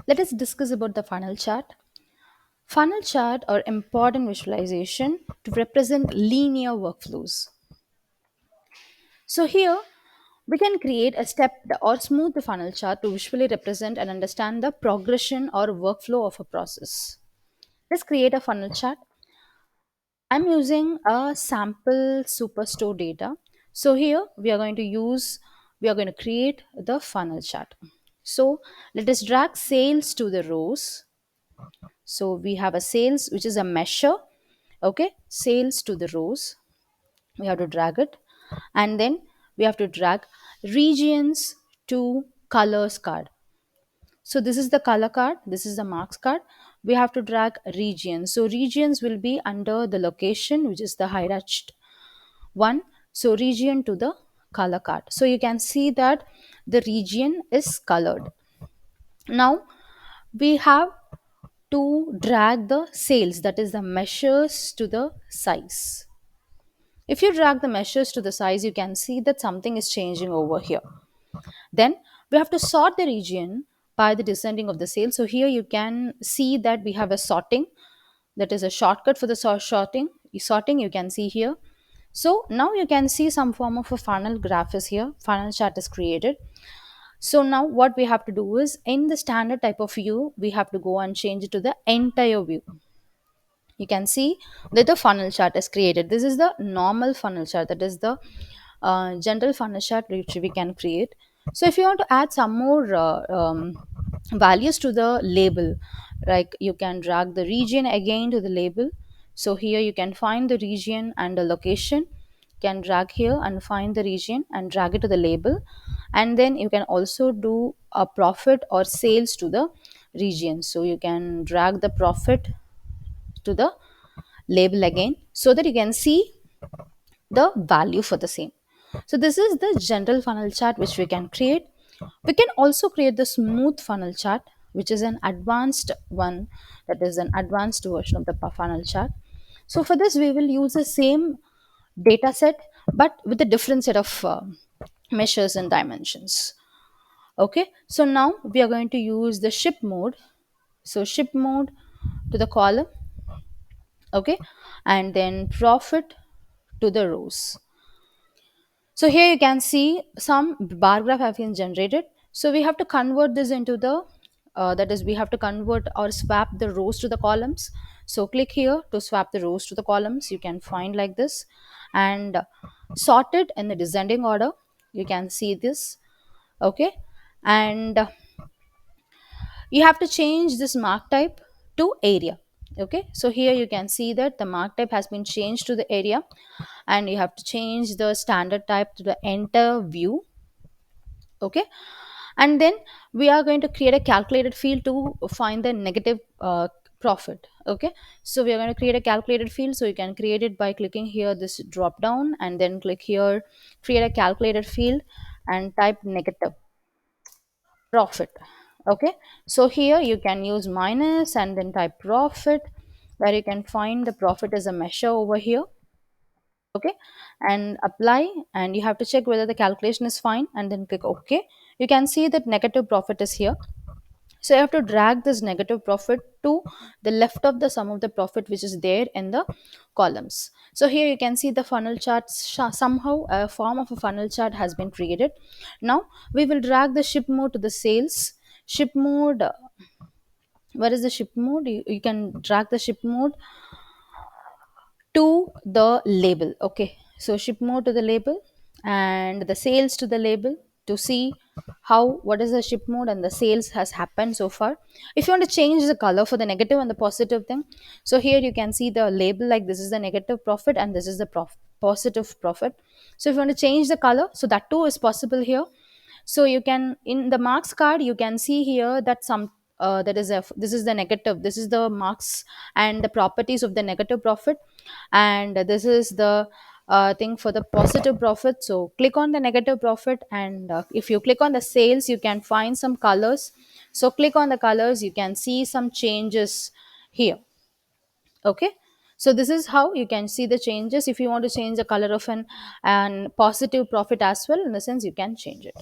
Let us discuss about the funnel chart. Funnel chart are important visualization to represent linear workflows. So here we can create a step or smooth the funnel chart to visually represent and understand the progression or workflow of a process. Let's create a funnel chart. I'm using a sample superstore data. So here we are going to create the funnel chart. So let us drag sales to the rows. So we have a sales, which is a measure. Okay, sales to the rows. We have to drag it. And then we have to drag regions to colors card. So this is the color card, this is the marks card. We have to drag regions. So regions will be under the location, which is the hierarched one. So region to the color card. So you can see that the region is colored. Now we have to drag the sales, that is the measures to the size. If you drag the measures to the size, you can see that something is changing over here. Then we have to sort the region by the descending of the sales. So here you can see that we have a sorting, that is a shortcut for the sorting you can see here. So now you can see some form of a funnel graph is here, funnel chart is created. So now what we have to do is, in the standard type of view, we have to go and change it to the entire view. You can see that the funnel chart is created. This is the normal funnel chart, that is the general funnel chart which we can create. So if you want to add some more values to the label, like you can drag the region again to the label. So here you can find the region and the location. You can drag here and find the region and drag it to the label. And then you can also do a profit or sales to the region. So you can drag the profit to the label again, so that you can see the value for the same. So this is the general funnel chart which we can create. We can also create the smooth funnel chart, which is an advanced one, that is an advanced version of the funnel chart. So for this we will use the same data set, but with a different set of measures and dimensions. Okay, so now we are going to use the ship mode. So ship mode to the column. Okay, and then profit to the rows. So here you can see some bar graph have been generated. So we have to convert this into the that is, we have to convert or swap the rows to the columns. So click here to swap the rows to the columns. You can find like this, and sort it in the descending order. You can see this. Okay, and you have to change this mark type to area. Okay, so here you can see that the mark type has been changed to the area, and you have to change the standard type to the enter view. Okay, and then we are going to create a calculated field to find the negative profit. Okay, so we are going to create a calculated field. So you can create it by clicking here this drop down, and then click here create a calculated field and type negative profit. Okay, so here you can use minus and then type profit, where you can find the profit as a measure over here. Okay, and apply, and you have to check whether the calculation is fine, and then click OK. You can see that negative profit is here. So you have to drag this negative profit to the left of the sum of the profit which is there in the columns. So here you can see the funnel chart, somehow a form of a funnel chart has been created. Now we will drag the ship mode to the sales. Ship mode, where is the ship mode? You can drag the ship mode to the label. Okay, so ship mode to the label, and the sales to the label, to see how what is the ship mode and the sales has happened so far. If you want to change the color for the negative and the positive thing, so here you can see the label, like this is the negative profit and this is the positive profit. So if you want to change the color, so that too is possible here. So you can, in the marks card, you can see here that some that is a, this is the negative, this is the marks and the properties of the negative profit, and this is the thing for the positive profit. So click on the negative profit, and if you click on the sales, you can find some colors. So click on the colors, you can see some changes here. Okay, so this is how you can see the changes. If you want to change the color of an positive profit as well, in the sense, you can change it.